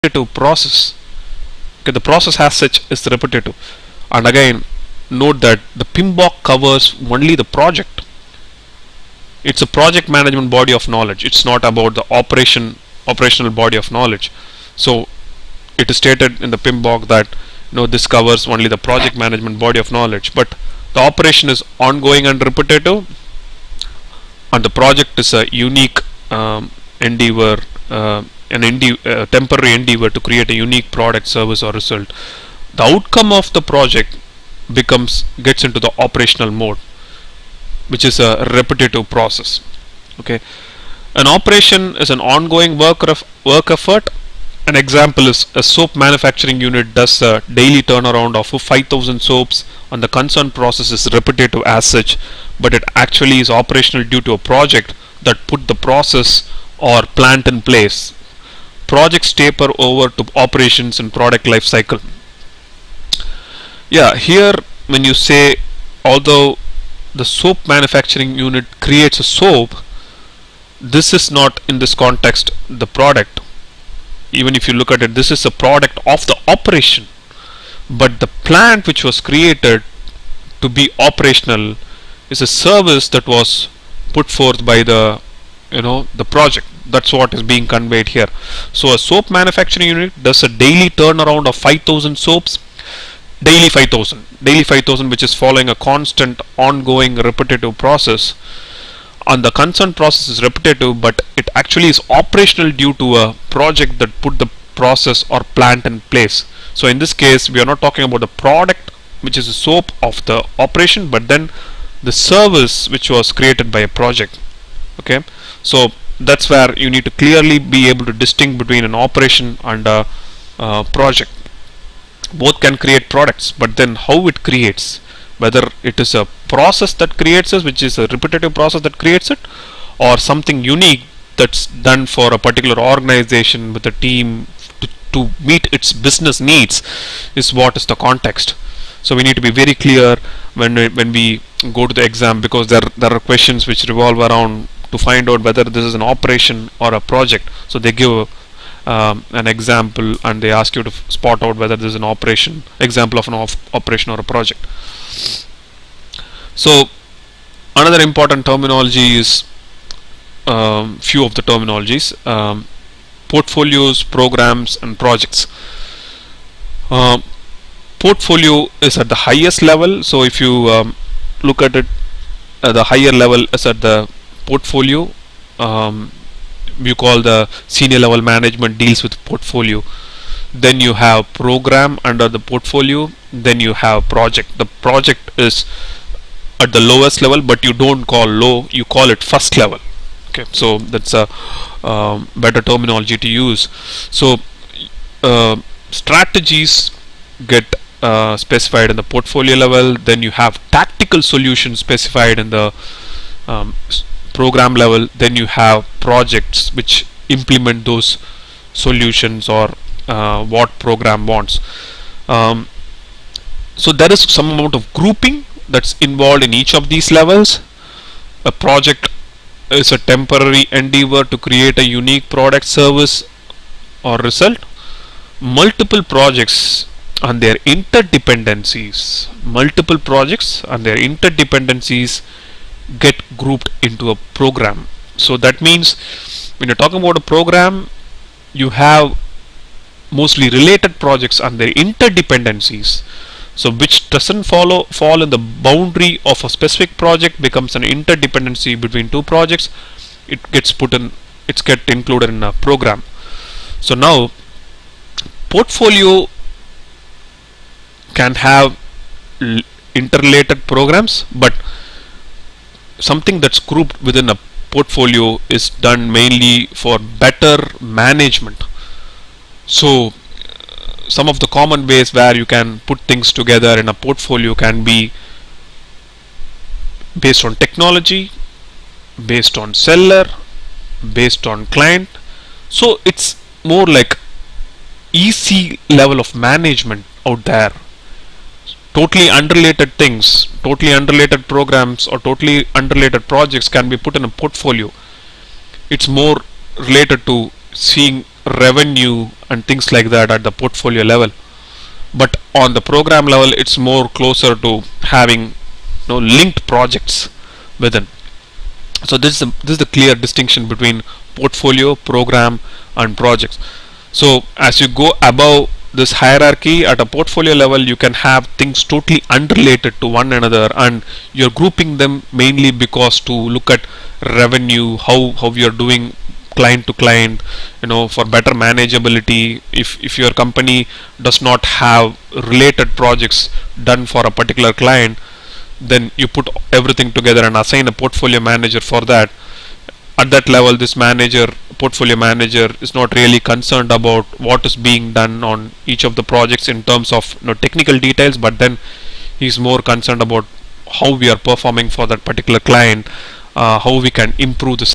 repetitive process. Okay, the process as such is repetitive. And again, note that the PMBOK covers only the project. It's a project management body of knowledge. It's not about the operational body of knowledge. So it is stated in the PMBOK that this covers only the project management body of knowledge, but the operation is ongoing and repetitive, and the project is a unique endeavor, temporary endeavor to create a unique product, service, or result. The outcome of the project gets into the operational mode, which is a repetitive process. Okay, an operation is an ongoing work effort. An example is a soap manufacturing unit does a daily turnaround of 5,000 soaps, and the concerned process is repetitive as such, but it actually is operational due to a project that put the process or plant in place. Projects taper over to operations and product life cycle. Yeah, here when you say, although the soap manufacturing unit creates a soap, this is not in this context the product. Even if you look at it, this is a product of the operation, but the plant which was created to be operational is a service that was put forth by the project. That's what is being conveyed here. So a soap manufacturing unit does a daily turnaround of 5,000 soaps, daily 5,000, which is following a constant, ongoing, repetitive process. And the concerned process is repetitive, but it actually is operational due to a project that put the process or plant in place. So in this case, we are not talking about the product, which is a soap of the operation, but then the service which was created by a project. Okay, so that's where you need to clearly be able to distinguish between an operation and a project. Both can create products, but then how it creates, whether it is a process that creates it, which is a repetitive process that creates it, or something unique that's done for a particular organization with a team to meet its business needs, is what is the context. So we need to be very clear when we go to the exam, because there are questions which revolve around to find out whether this is an operation or a project. So they give an example and they ask you to spot out whether this is an example of an operation or a project. So another important terminology is few of the terminologies: portfolios, programs, and projects. Portfolio is at the highest level. So if you look at it, the higher level is at the portfolio. You call the senior level management deals with portfolio. Then you have program under the portfolio. Then you have project. The project is at the lowest level, but you don't call low, you call it first level. Okay, so that's a better terminology to use. So strategies get specified in the portfolio level. Then you have tactical solutions specified in the program level. Then you have projects which implement those solutions or what program wants. So there is some amount of grouping that's involved in each of these levels. A project is a temporary endeavor to create a unique product, service, or result. Multiple projects and their interdependencies get grouped into a program. So that means when you're talking about a program, you have mostly related projects and their interdependencies. So which doesn't fall in the boundary of a specific project becomes an interdependency between two projects. It gets included in a program. So now portfolio can have interrelated programs, but something that's grouped within a portfolio is done mainly for better management. So some of the common ways where you can put things together in a portfolio can be based on technology, based on seller, based on client. So it's more like easy level of management out there. Totally unrelated things, totally unrelated programs, or totally unrelated projects can be put in a portfolio. It's more related to seeing revenue and things like that at the portfolio level. But on the program level, it's more closer to having linked projects within. So this is the clear distinction between portfolio, program, and projects. So as you go above this hierarchy at a portfolio level, you can have things totally unrelated to one another, and you're grouping them mainly because to look at revenue, how you're doing client to client, for better manageability. If your company does not have related projects done for a particular client, then you put everything together and assign a portfolio manager for that. At that level, this portfolio manager is not really concerned about what is being done on each of the projects in terms of technical details, but then he's more concerned about how we are performing for that particular client, how we can improve the